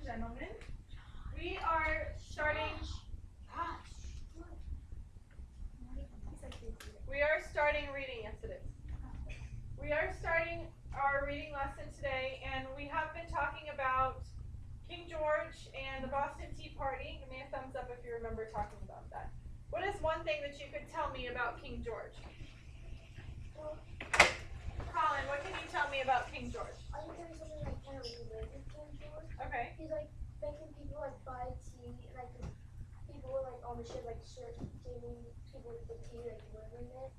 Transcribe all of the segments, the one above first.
gentlemen, we are starting reading. Yes, it is. We are starting our reading lesson today, and we have been talking about King George and the Boston Tea Party. Give me a thumbs up if you remember talking about that. What is one thing that you could tell me about King George? Colin, what can you tell me about King George? I think there's something like kind of weird with King George. Okay. He's like making people like buy tea, like people were like on the ship like giving people the tea, like delivering it,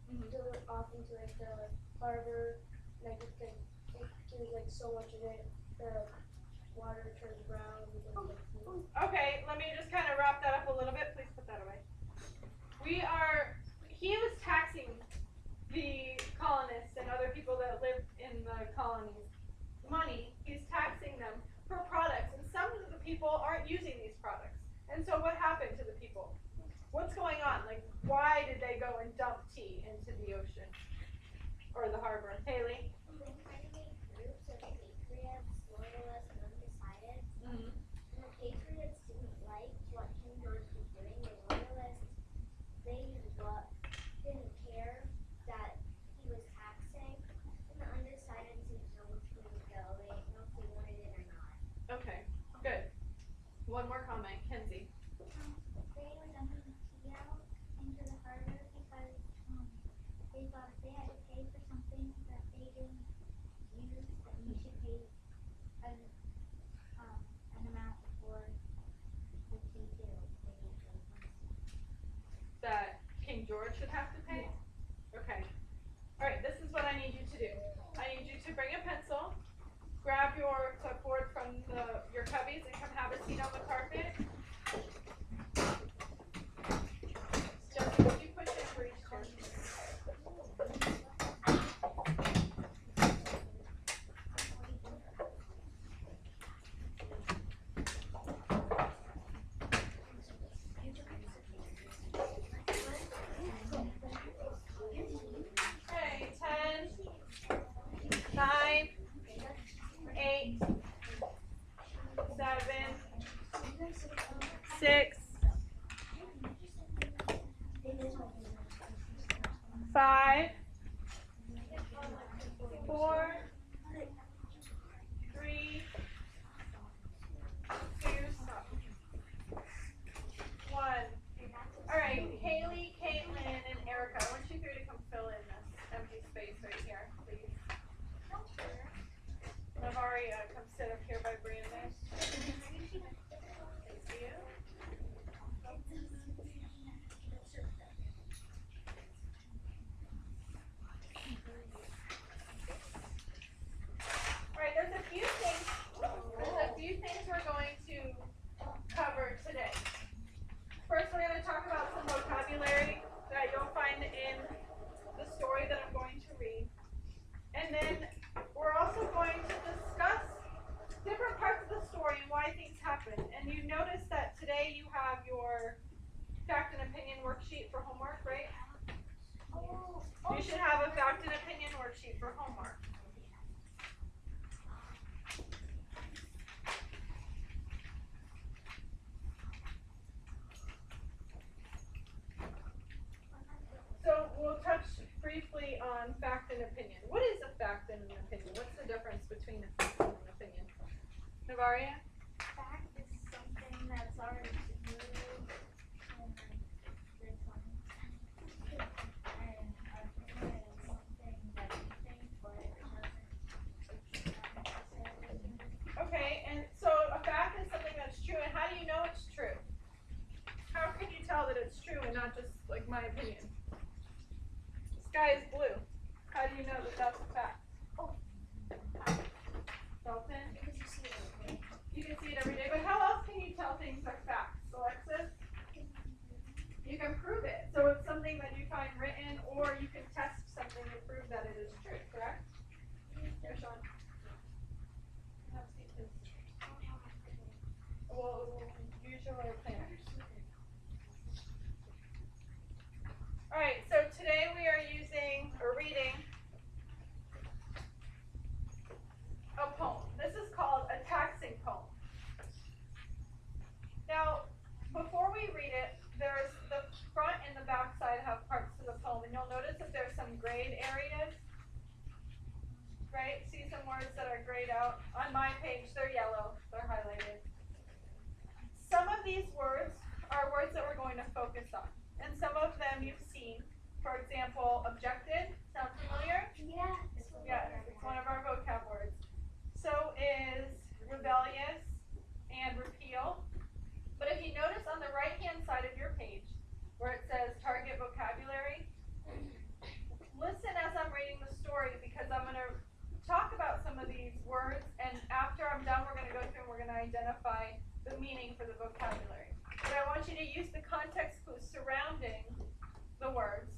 off into like the harbor, like it gives like so much of it, the water turns brown and becomes like tea. Okay, let me just kind of wrap that up a little bit. Please put that away. He was taxing the colonists and other people that lived in the colonies money. He's taxing them for products, and some of the people aren't using these products. And so what happened to the people? What's going on? Like, why did they go and dump tea into the ocean or the harbor? Haley? They kind of made groups of patriots, loyalists, and undecided. And the patriots didn't like what King George was doing. The loyalists, they didn't care that he was taxing. And the undecided didn't know which way to go. They didn't know if they wanted it or not. Okay, good. One more comment, Kenzie. They were dumping tea out into the harbor because they thought if they had to pay for something that they didn't use, that you should pay an amount for the tea too. That King George should have to pay? Okay. Alright, this is what I need you to do. I need you to bring a pencil, grab your clipboard from your cubbies, and come have a seat on the carpet. Just you push it for each chair. Okay, 10, 9, 8, 7, 6, 5, 4, 3, 2, stop. 1. All right, Haley, Caitlin, and Erica, I want you three to come fill in this empty space right here, please. Navari, come sit up here by Brandon. Thank you. All right, there's a few things we're going to cover today. First, we're going to talk about some vocabulary that you'll find in the story that I'm going to read. And then we're also going to discuss different parts of the story and why things happen. And you notice that today you have your fact and opinion worksheet for homework, right? You should have a fact and opinion worksheet for homework. So we'll touch briefly on fact and opinion. What is a fact and an opinion? What's the difference between a fact and an opinion? Navaria? Fact is something that's already true and there's something. And opinion is something that you think but it doesn't necessarily. Okay, and so a fact is something that's true, and how do you know it's true? How can you tell that it's true and not just like my opinion? The sky is blue. How do you know that that's a fact? Dalton? Because you see it every day. You can see it every day, but how else can you tell things are facts, Alexis? You can prove it. So it's something that you find written, or you can test something to prove that it is true, correct? Yeah, Sean. Have a seat, please. We'll use your planner. Alright, so today we are reading a poem. This is called a taxing poem. home, and you'll notice that there's some grayed areas, right? See some words that are grayed out. On my page, they're yellow, they're highlighted. Some of these words are words that we're going to focus on, and some of them you've seen. For example, objected, sound familiar? Yeah. Yes, it's one of our vocab words. So is rebellious and repeal. But if you notice on the right-hand side of your page, where it says target vocabulary, listen as I'm reading the story, because I'm going to talk about some of these words, and after I'm done, we're going to go through and we're going to identify the meaning for the vocabulary. But I want you to use the context clues surrounding the words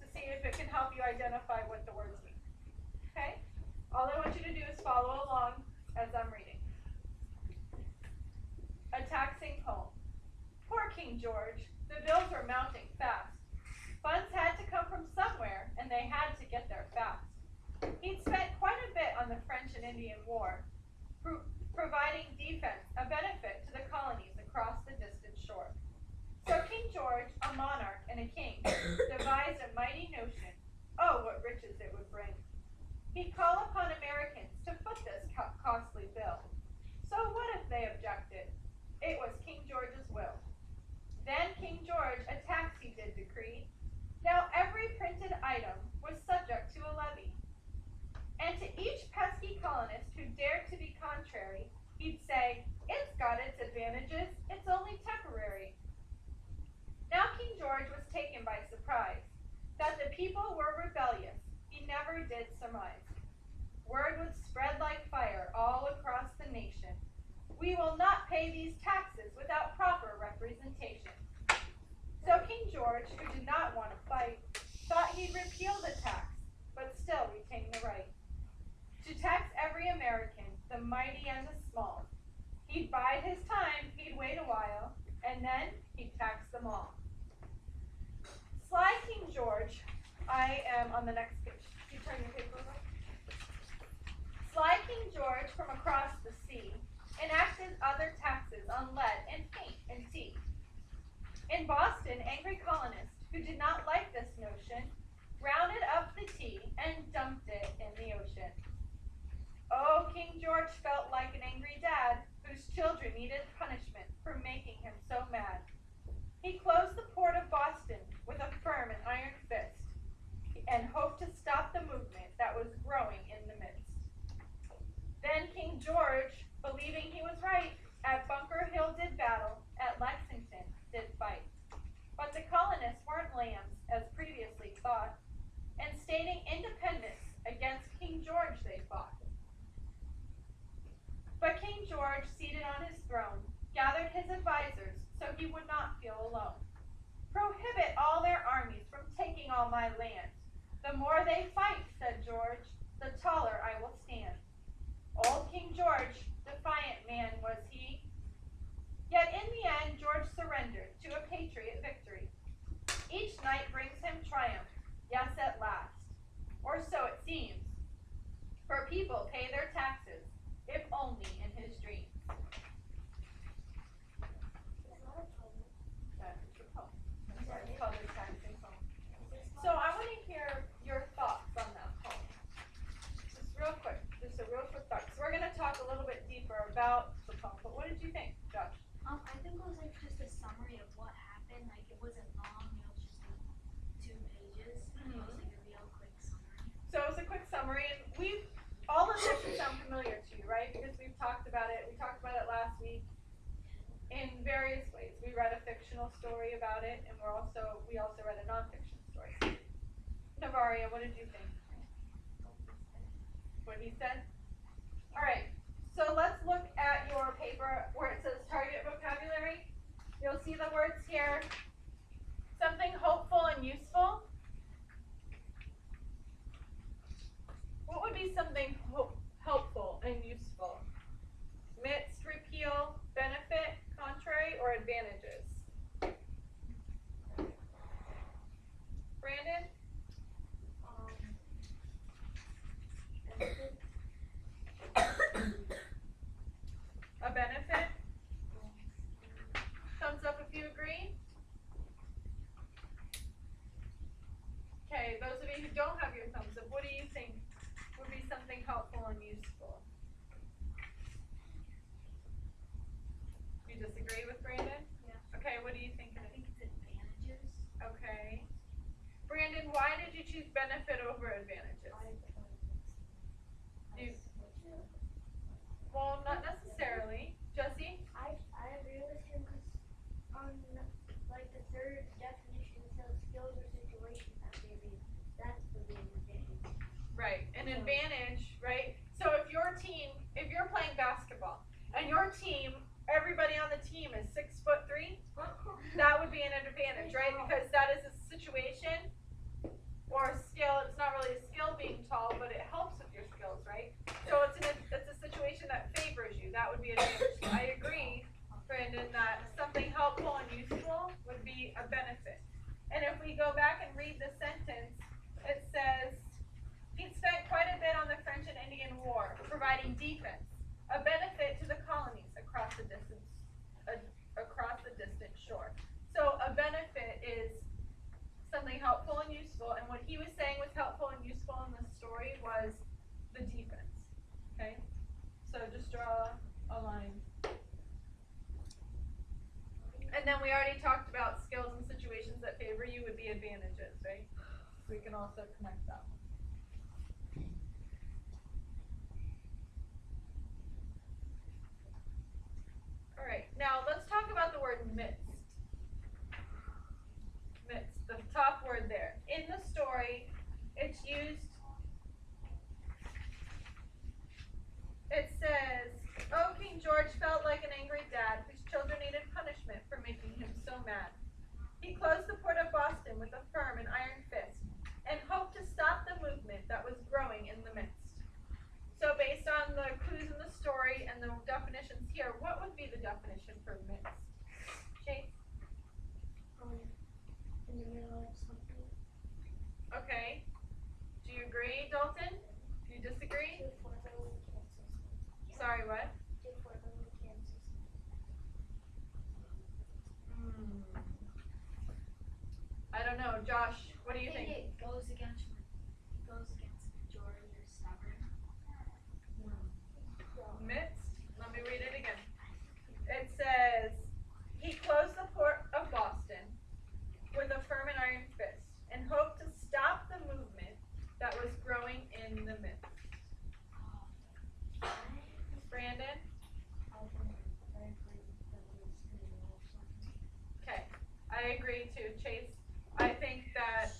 to see if it can help you identify what the words mean. Okay? All I want you to do is follow along as I'm reading. A taxing home. Poor King George. The bills were mounting fast. Funds had to come from somewhere, and they had to get there fast. He'd spent quite a bit on the French and Indian War, providing defense, a benefit to the colonies across the distant shore. So King George, a monarch and a king, devised a mighty notion. Oh, what riches it would bring. He'd call upon Americans to foot this costly bill. So what if they objected? It was King George's will. Then King George a tax he did decree. Now every printed item was subject to a levy. And to each pesky colonist who dared to be contrary, he'd say, it's got its advantages, it's only temporary. Now King George was taken by surprise. That the people were rebellious, he never did surmise. Word would spread like fire all across the nation. We will not pay these taxes without proper representation. So King George, who did not want to fight, thought he'd repeal the tax, but still retain the right to tax every American, the mighty and the small. He'd bide his time, he'd wait a while, and then he'd tax them all. Sly King George, I am on the next page. You turn your paper over. Sly King George from across the sea enacted other taxes on lead and paint and tea. In Boston, angry colonists who did not like this notion rounded up the tea and dumped it in the ocean. Oh, King George felt like an angry dad whose children needed punishment for making him so mad. He closed the port of Boston with a firm and iron fist and hoped to stop the movement that was growing in the midst. Then King George, believing he was right, at Bunker Hill did battle, at Lexington did fight. But the colonists weren't lambs, as previously thought, and stating independence against King George they fought. But King George, seated on his throne, gathered his advisors so he would not feel alone. Prohibit all their armies from taking all my land. The more they fight, said George, the taller I will stand. Old King George, defiant man was he. Yet in the end, George surrendered to a patriot victory. Each night brings him triumph, yes, at last. Or so it seems. For people pay their taxes, if only in his dreams. That's the poem. It's called the Taxing Poem. So I want to hear your thoughts on that poem. Just real quick, just a real quick thought. So we're going to talk a little bit deeper about the poem, but what did you think, Josh? I think it was like just a summary of what happened. Like it wasn't long, it was just like 2 pages. It was like a real quick summary. So it was a quick summary, and all of this should sound familiar to you, right? Because we've talked about it. We talked about it last week in various ways. We read a fictional story about it, and we also read a nonfiction story. Navaria, what did you think? What he said? All right. So let's look at your paper where it says target vocabulary. You'll see the words here. Something hopeful and useful. What would be something helpful and useful? Midst, repeal, benefit, contrary, or advantages? Brandon? A benefit? Thumbs up if you agree. who don't have your thumbs up, what do you think would be something helpful and useful? You disagree with Brandon? Yeah. Okay, what do you think? I think it's advantages. Okay. Brandon, why did you choose benefit over advantages? Well, not necessarily. Jesse? I agree with him because on like the third definition it says skills or situations that they read. That's the main advantage. Right. An advantage, right? So if you're playing basketball and your team, everybody on the team is 6'3", that would be an advantage, right? Because that is a situation or a skill. It's not really a skill being tall, but it helps with your skills, right? So it's a situation that favors you. That would be an advantage. So I agree, Brandon, that something helpful and useful would be a benefit. And if we go back and read the sentence, it says, he spent quite a bit on the French and Indian War, providing defense, a benefit to the colonies across the distant shore. So a benefit is something helpful and useful, and what he was saying was helpful and useful in the story was the defense. Okay? So just draw a line. And then we already talked about skills and situations that favor you would be advantages, right? We can also connect that. All right, now let's talk about the word midst. Midst, the top word there. In the story, it's used, it says, oh, King George felt like an angry dad whose children needed punishment for making him so mad. He closed the port of Boston with a firm and iron fist and hoped to stop the movement that was growing in the midst. So based on the clues in the story and the definitions here, what would be the definition for midst? Chase? In the middle of something. Okay. Do you agree, Dalton? Do you disagree? To formally cancel something. Sorry, what? To formally cancel something. I don't know. Josh, what do you I think think? it goes against majority or stubborn. Midst? Let me read it again. It says, he closed the port of Boston with a firm and iron fist and hoped to stop the movement that was growing in the midst. Brandon? Okay, I agree too. Chase, I think that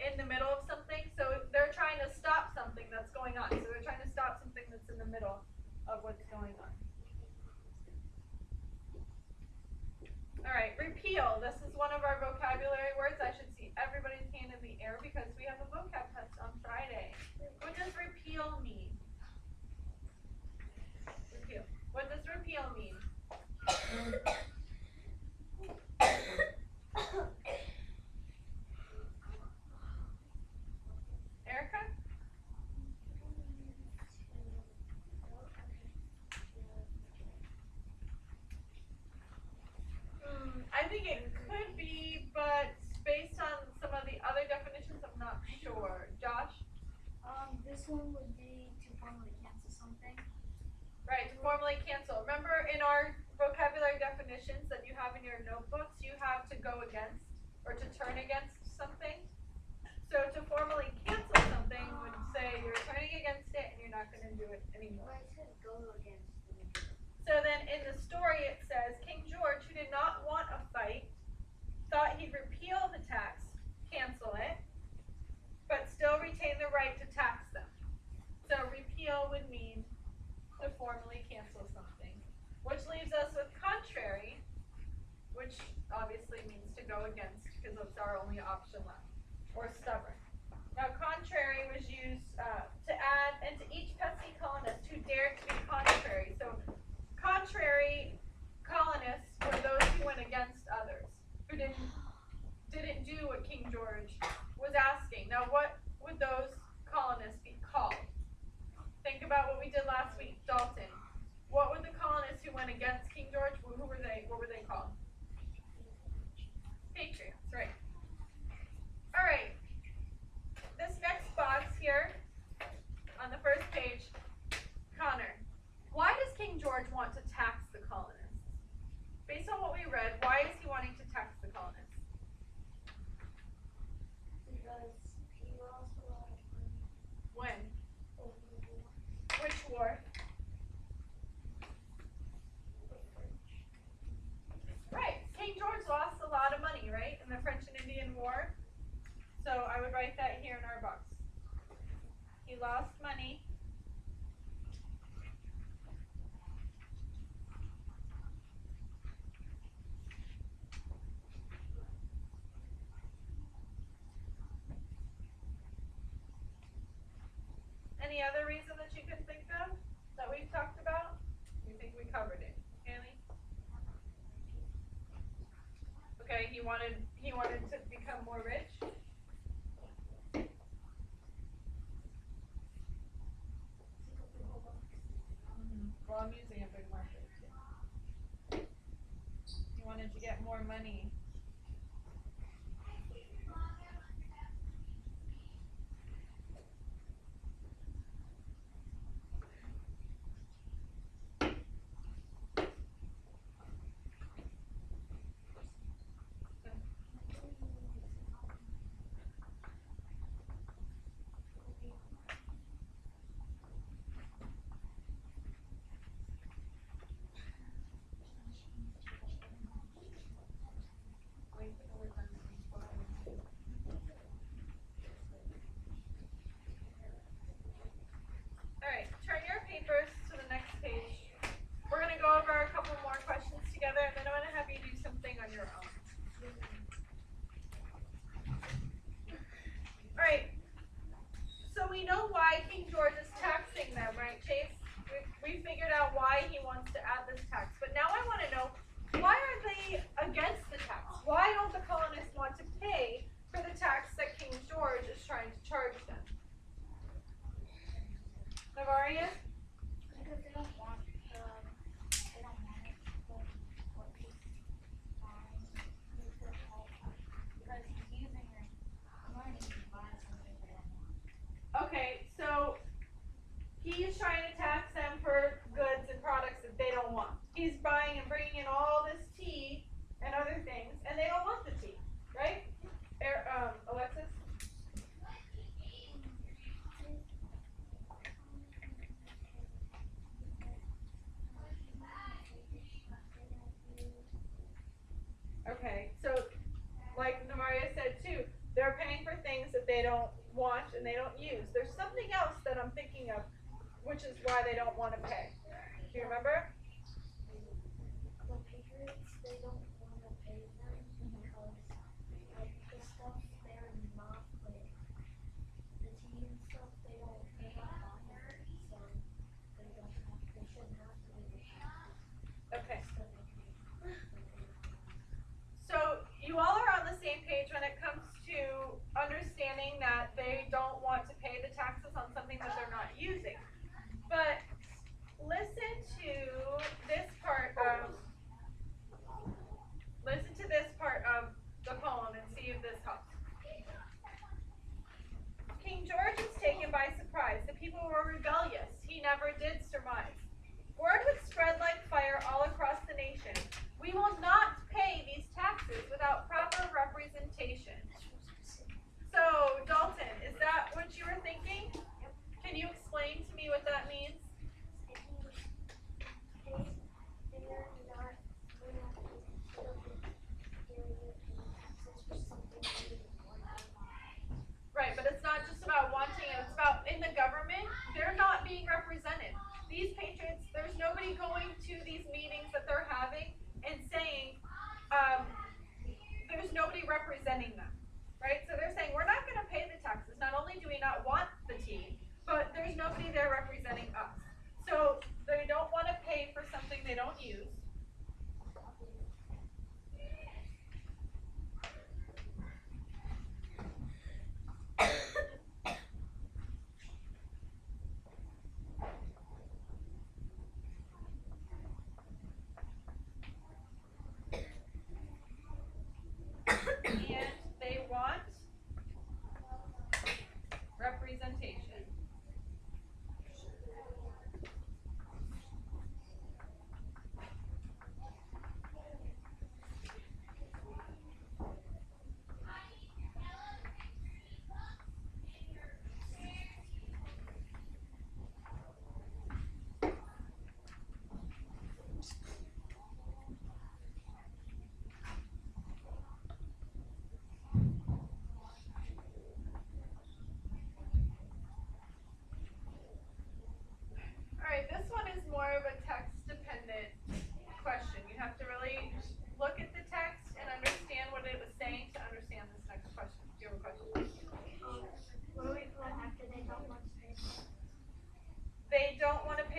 in the middle of something, so they're trying to stop something that's going on. So they're trying to stop something that's in the middle of what's going on. All right, repeal. This is one of our vocabulary words. I should see everybody's hand in the air because we have a vocab test on Friday. What does repeal mean? Repeal. What does repeal mean? Erica? I think it could be, but based on some of the other definitions, I'm not sure. Josh? This one would be to formally cancel something. Right, to formally cancel. Remember in our vocabulary definitions that you have in your notebooks, you have to go against or to turn against something. So to formally cancel something would say you're turning against it and you're not going to do it anymore. I said go against the So then in the story it says, King George, who did not want a fight, thought he'd repeal the tax, cancel it, but still retain the right to tax them. So repeal would mean to formally cancel something. Which leaves us with contrary, which obviously means to go against because it's our only option left, or stubborn. Now contrary was used to add, and to each pesky colonist who dared to be contrary. So contrary colonists were those who went against others, who didn't do what King George was asking. Now what would those colonists be called? Think about what we did last week, Dalton. What would the colonists who went against King George, who were they? What were they called? Patriots, right. All right. This next war? Right, King George lost a lot of money, right, in the French and Indian War. So I would write that here in our box. He lost money. Any other reason that you can think of that we've talked about? We think we covered it. Annie? Okay, he wanted to become more rich. Well, I'm using a big marker too. He wanted to get more money. Alright, turn your papers to the next page. We're going to go over a couple more questions together, and then I'm going to have you do something on your own. Alright, so we know why King George is taxing them, right, Chase? We figured out why he wants to add this tax. But now I want to know, why are they against the tax? Why don't the colonists want to pay for the tax that King George is trying to charge them? Navaria? Because they don't want it, what he's buying, because he's using their money to buy something they don't want. Okay, so he's trying to tax them for goods and products that they don't want. He's buying and bringing in all this tea and other things, and they don't want the tea, right? Alexis? Okay, so like Namaria said too, they're paying for things that they don't want and they don't use. There's something else that I'm thinking of, which is why they don't want to pay. Do you remember? The Patriots, they don't want to pay them because like the stuff they're not like the tea and stuff they're not buying it, so they shouldn't have to do the Okay. stuff they can. So you all are on the same page when it comes to understanding that they don't want to pay the taxes on something that they're not using. But listen to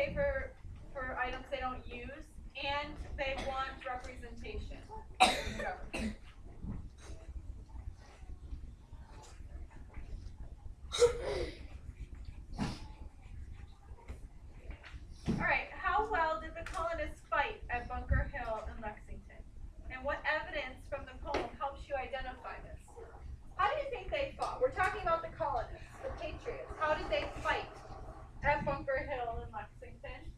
pay for items they don't use, and they want representation in government. Alright, how well did the colonists fight at Bunker Hill in Lexington? And what evidence from the poem helps you identify this? How do you think they fought? We're talking about the colonists, the patriots. How did they fight at Bunker Hill in Lexington?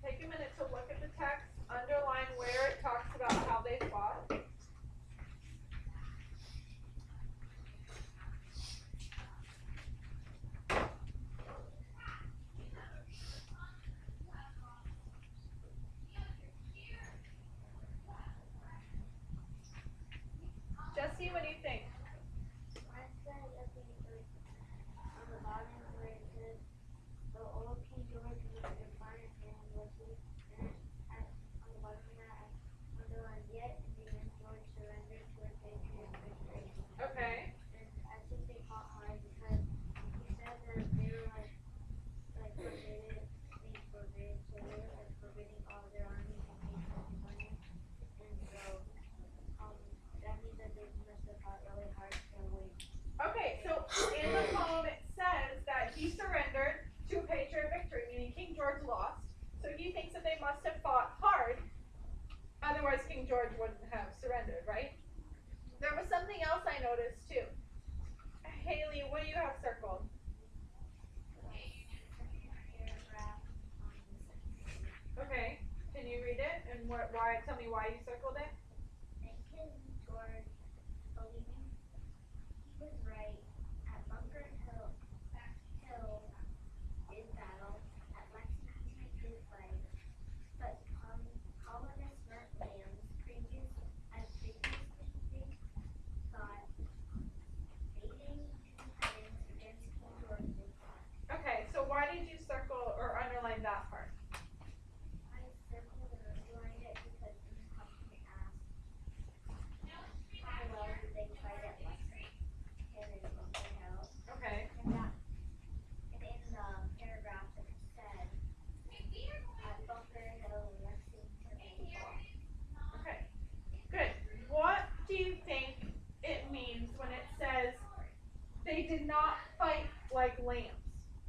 Take a minute to look at the text, underline where it talks about how they fought. Jesse, what do you think? I said that they like on the bottom where it says the old King George was their fire and was he and on the bottom of that I underlined yet in the end George surrendered to a patriot victory. Okay. And I think they fought hard because he said that they were like forbidden, so they were like forbidding all their armies and making money. And so that means that they must have fought really hard to win. Okay, so in the poem it says that he surrendered to a patriot victory, meaning King George lost. So he thinks that they must have fought hard, otherwise King George wouldn't have surrendered, right? There was something else I noticed too. Haley, what do you have circled? Okay, can you read it and why? Tell me why you circled it. And King George, believing he was right at Bunker Hill in battle, at Lexington his life, but colonists burnt lambs, previously thought, aiding independence against King George's cause. Okay, so why did you circle or underline that part? I circled and underlined it because in the question it asked, how well did they fight at Lexington and Bunker Hill? Okay. And in the paragraph it said, at Bunker Hill, Lexington, and fought. Okay, good. What do you think it means when it says they did not fight like lambs?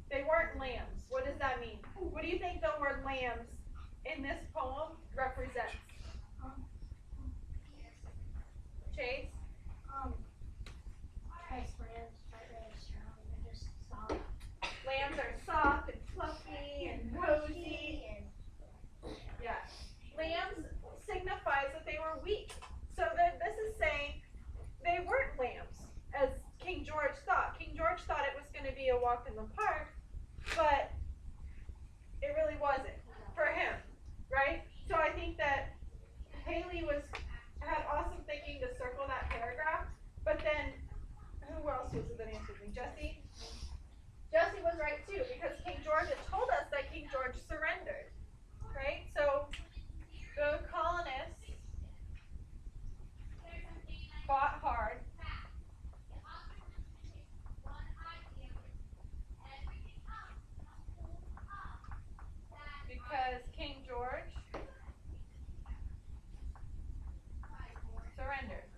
They weren't lambs. What does that mean? What do you think the word lambs in this poem represents? Chase? Because lambs fight really strong, they're just soft. Lambs are soft and fluffy and cozy. and Yeah. Lambs signifies that they were weak. So this is saying they weren't lambs, as King George thought. King George thought it was going to be a walk in the park, but it really wasn't for him, right? So I think that Haley had awesome thinking to circle that paragraph, but then who else was it that answered me? Jesse? Jesse was right too, because King George had told us that King George surrendered, right? So the colonists fought hard. Because King George surrendered.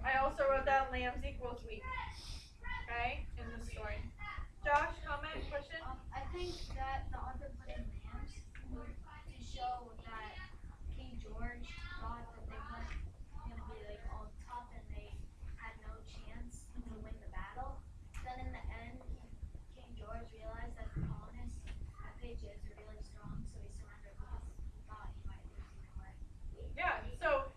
I also wrote down lambs equals weak. Okay, in the story. Josh, comment, question? I think that the author put in lambs to show that King George thought that they weren't gonna be like all tough and they had no chance to win the battle. Then in the end, King George realized that the colonists at Patriots were really strong, so he surrendered because he thought he might lose either way. Yeah, so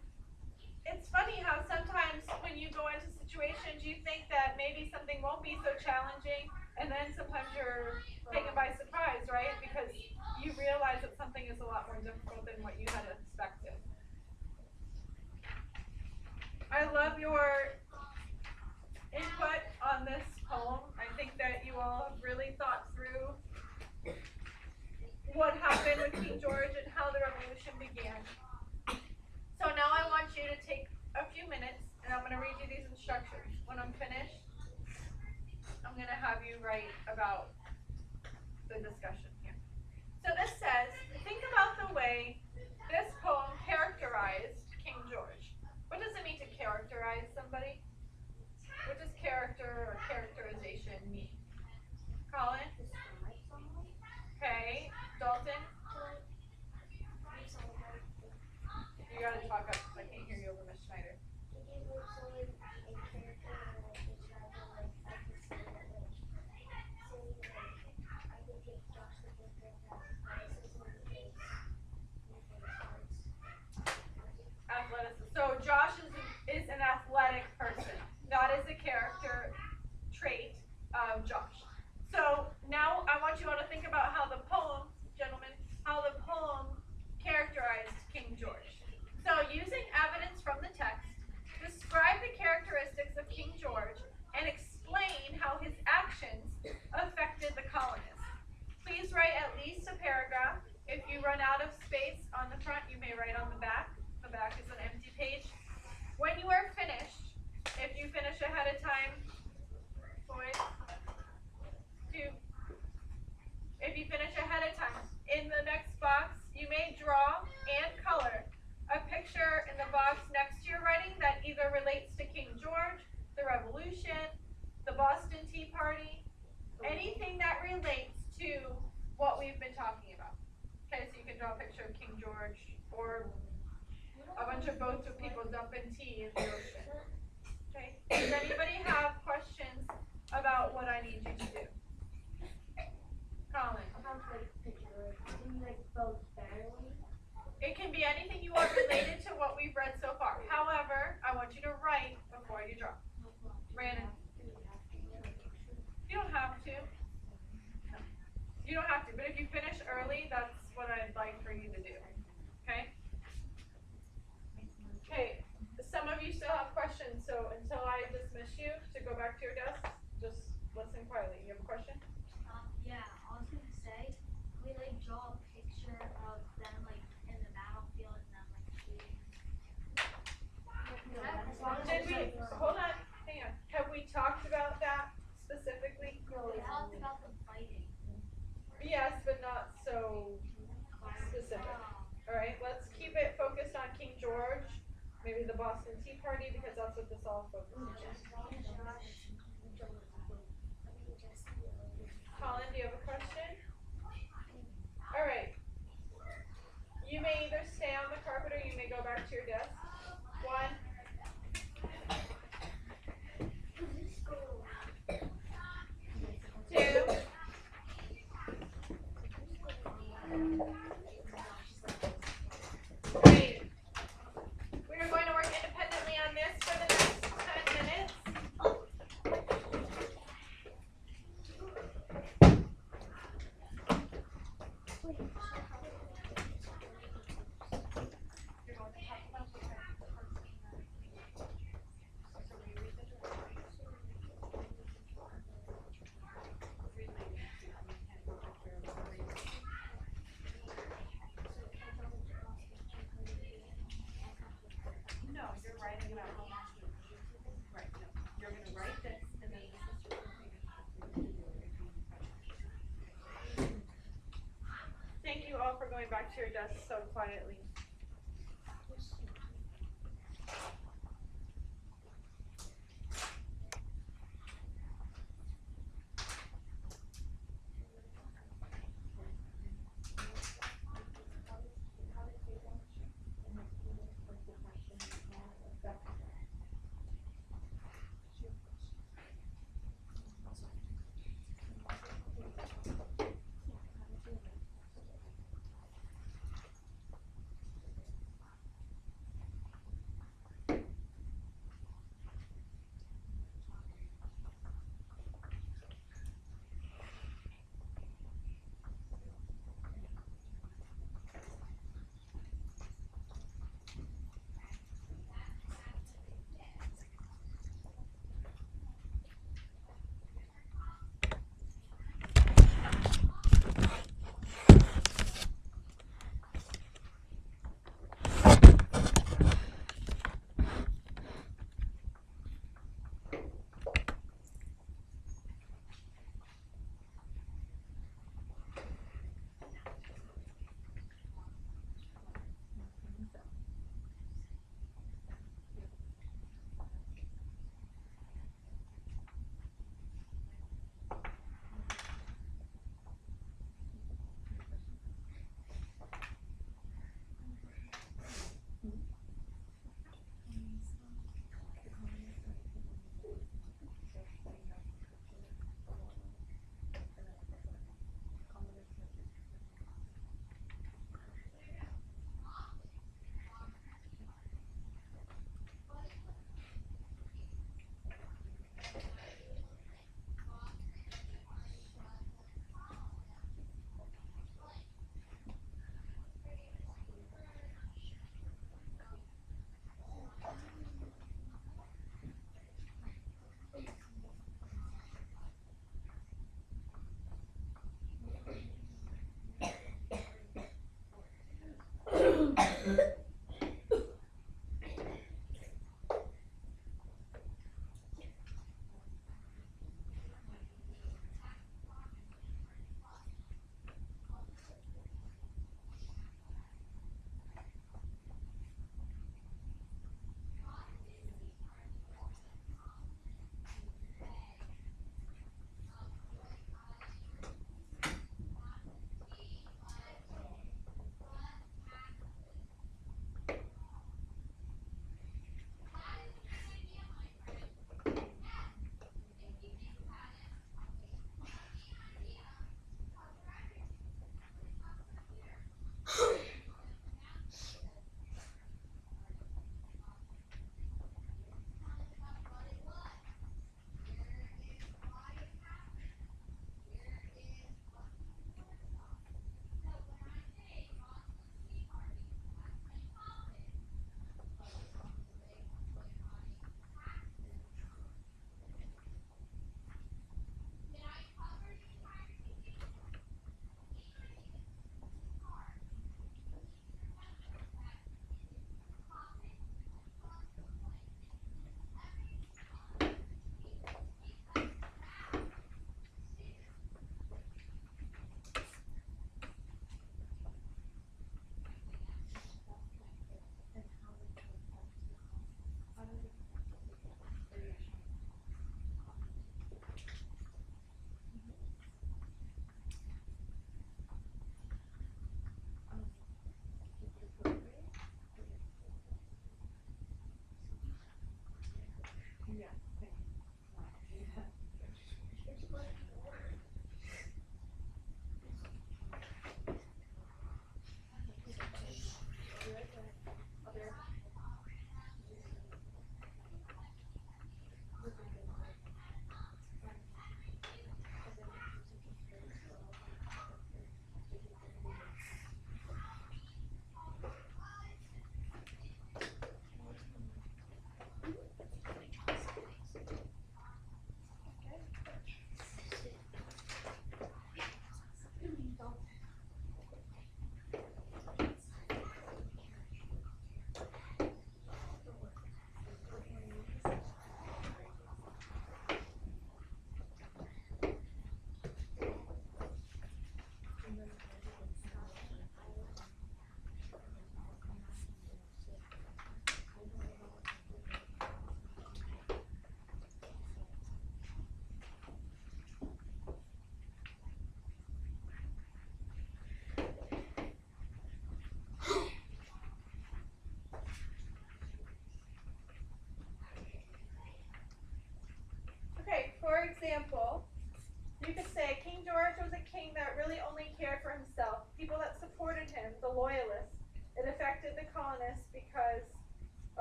it's funny how sometimes when you go into situations you think that maybe something won't be so challenging, and then sometimes you're taken by surprise, right? Because you realize that something is a lot more difficult than what you had expected. I love your input on this poem. I think that you all have really thought through King George and how the revolution began. So now I want you to take a few minutes and I'm going to read you these instructions. When I'm finished, I'm going to have you write about the discussion here. So this says, think about the way this poem characterized King George. What does it mean to characterize somebody? What does character or characterization mean? Colin? Okay. Dalton? You gotta talk up. I can't hear you over Miss Schneider. Athleticism. So Josh is an athletic person. That is a character trait of Josh. So now I want you all to think about how the poem, gentlemen, how the poem characterized King George. So using evidence from the text, describe the characteristics of King George and explain how his actions affected the colonists. Please write at least a paragraph. If you run out of space on the front, you may write on the back. The back is an empty page. When you are finished, if you finish ahead of time, boys, if you finish ahead of time, in the next box, you may draw and color a picture in the box next to your writing that either relates to King George, the Revolution, the Boston Tea Party, anything that relates to what we've been talking about. Okay, so you can draw a picture of King George or a bunch of boats with people dumping tea in the ocean. Okay, does anybody have questions about what I need you to do? Colin. It can be anything you want related to what we've read so far. However, I want you to write before you draw. Brandon. You don't have to. No. You don't have to, but if you finish early, that's what I'd like for you to do. Okay? Okay. Some of you still have questions, so until I dismiss you to go back to your desk, just listen quietly. You have a question? Yeah, I was gonna say, we like draw a picture of them like in the battlefield and them like shooting. Did we, hold on, hang on. Have we talked about that specifically? We talked about the fighting. Yes, but not so specific. Alright, let's keep it focused on King George, maybe the Boston Tea Party, because that's what this all focuses on. Colin, do you have a question? Alright. You may either stay on the carpet or you may go back to your desk. 1. Great. We are going to work independently on this for the next 10 minutes. No, you're writing about how much you right. No, you're going to write this, and then thank you all for going back to your desks so quietly.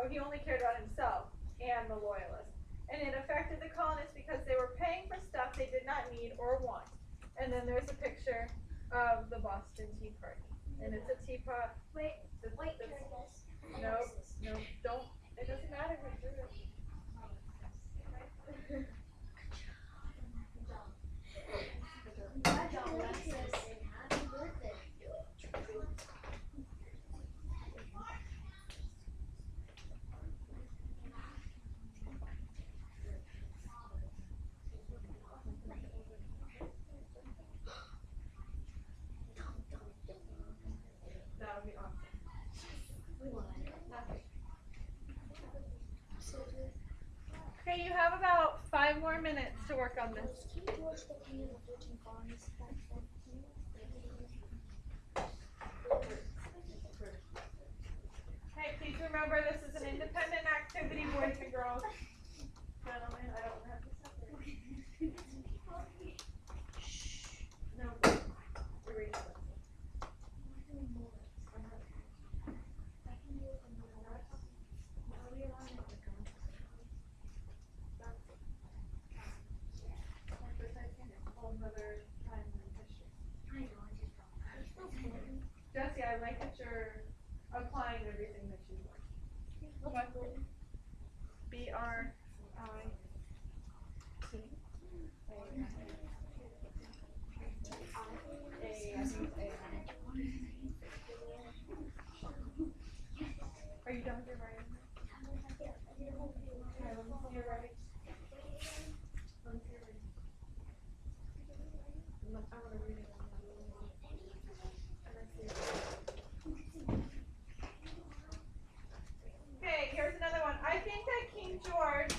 he only cared about himself and the loyalists. And it affected the colonists because they were paying for stuff they did not need or want. And then there's a picture of the Boston Tea Party. And it's a teapot. Wait, Nope, don't. It doesn't matter who drew it. Good job, Alexis, and happy birthday. That would be awesome. Okay, you have about 5 more minutes to work on this. King George the King of the 13 colonies back then? Hey, please remember this is an independent activity, boys and girls. Gentlemen, I don't have to separate. No, we're reading this. Jesse, I like that you're applying everything that you learned. What? B-R-I-T. Are you done with your writing? Okay, let me see your writing. Let me see your writing. I want to read it. Okay, here's another one. I think that King George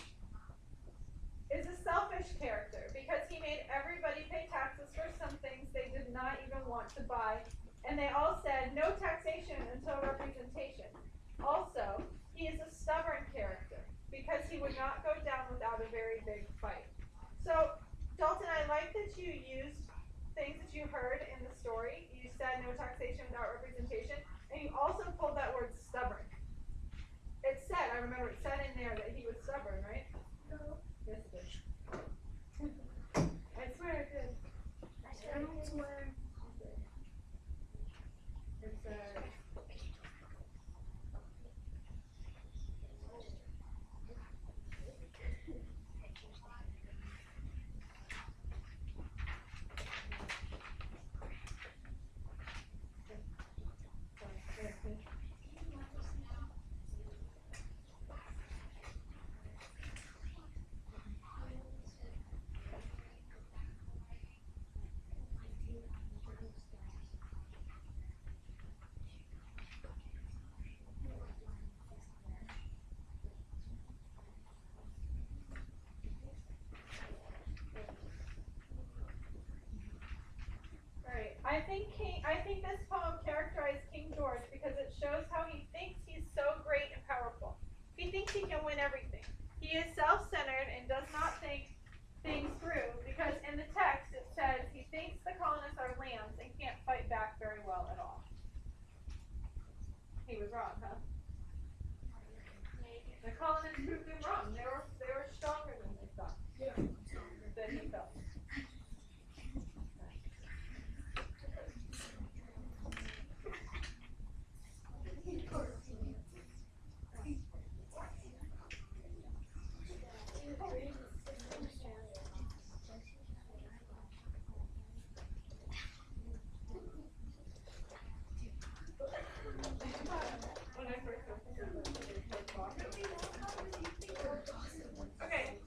is a selfish character because he made everybody pay taxes for some things they did not even want to buy. And they all said no taxation until representation. Also, he is a stubborn character because he would not go down without a very big fight. So, Dalton, I like that you used things that you heard in the story. You said no taxation without representation, and you also pulled that word stubborn. It said, I remember it said in there that he was stubborn, right? No. Yes, it did. I swear it did. I don't swear. It said. I think this poem characterized King George because it shows how he thinks he's so great and powerful. He thinks he can win everything. He is self-centered and does not think things through because in the text it says he thinks the colonists are lambs and can't fight back very well at all. He was wrong, huh? The colonists proved him wrong. They were stronger than they thought. Than he felt. Okay,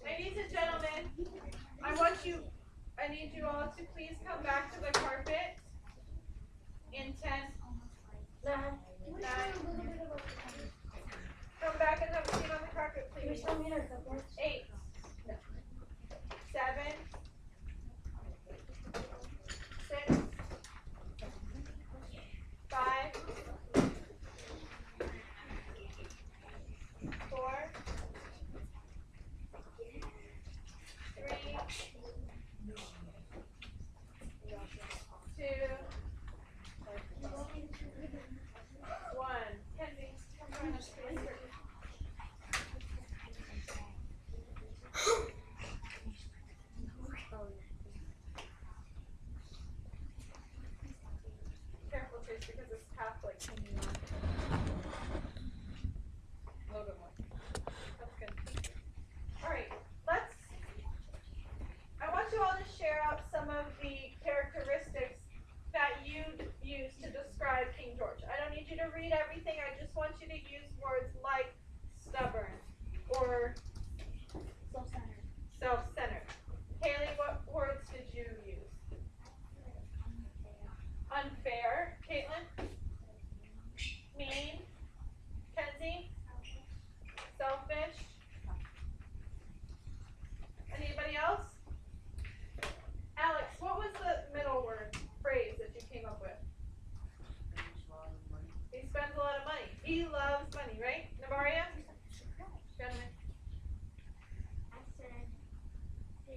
ladies and gentlemen, I need you all to please come back to the carpet in 10, 9, come back and have a seat on the carpet, please. 8, 7, 6, 5, 4, 3, 2, 1. Kenzie, come join us, please.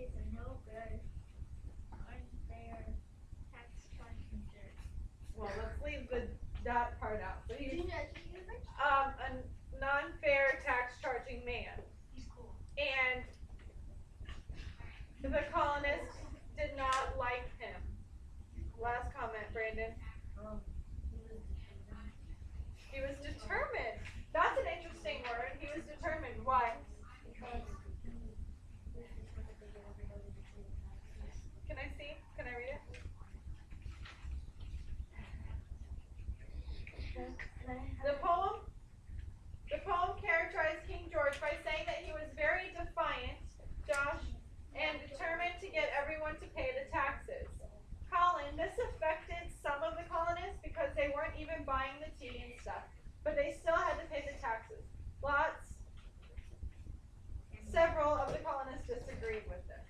is no good. Unfair tax charges. Well, let's leave that part out. So he's a non-fair tax charging man. He's cool. And the colonists did not like him. Last comment, Brandon. He was determined. That's an interesting word. He was determined. Why? Can I see? Can I read it? The poem characterized King George by saying that he was very defiant, Josh, and determined to get everyone to pay the taxes. Colin, this affected some of the colonists because they weren't even buying the tea and stuff, but they still had to pay the taxes. Several of the colonists disagreed with this.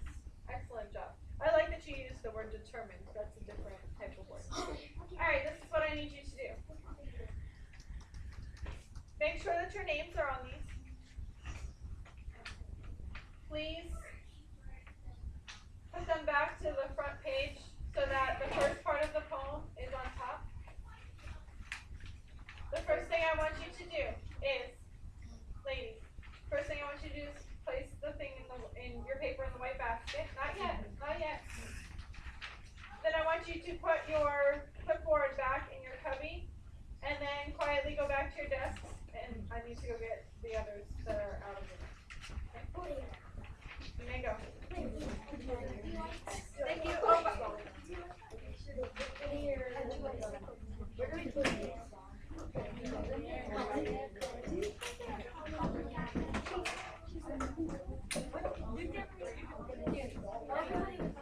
Excellent job. I like that you used the word determined. That's a different type of word. Alright, this is what I need you to do. Make sure that your names are on these. Please put them back to the front page so that the first part of the poem is on top. The first thing I want you to do is, ladies, first thing I want you to do is place the thing in your paper in the white basket. Not yet, not yet. Then I want you to put your clipboard back in your cubby and then quietly go back to your desks, and I need to go get the others that are out of the room. Okay. You may go. Thank you. Oh, Okay.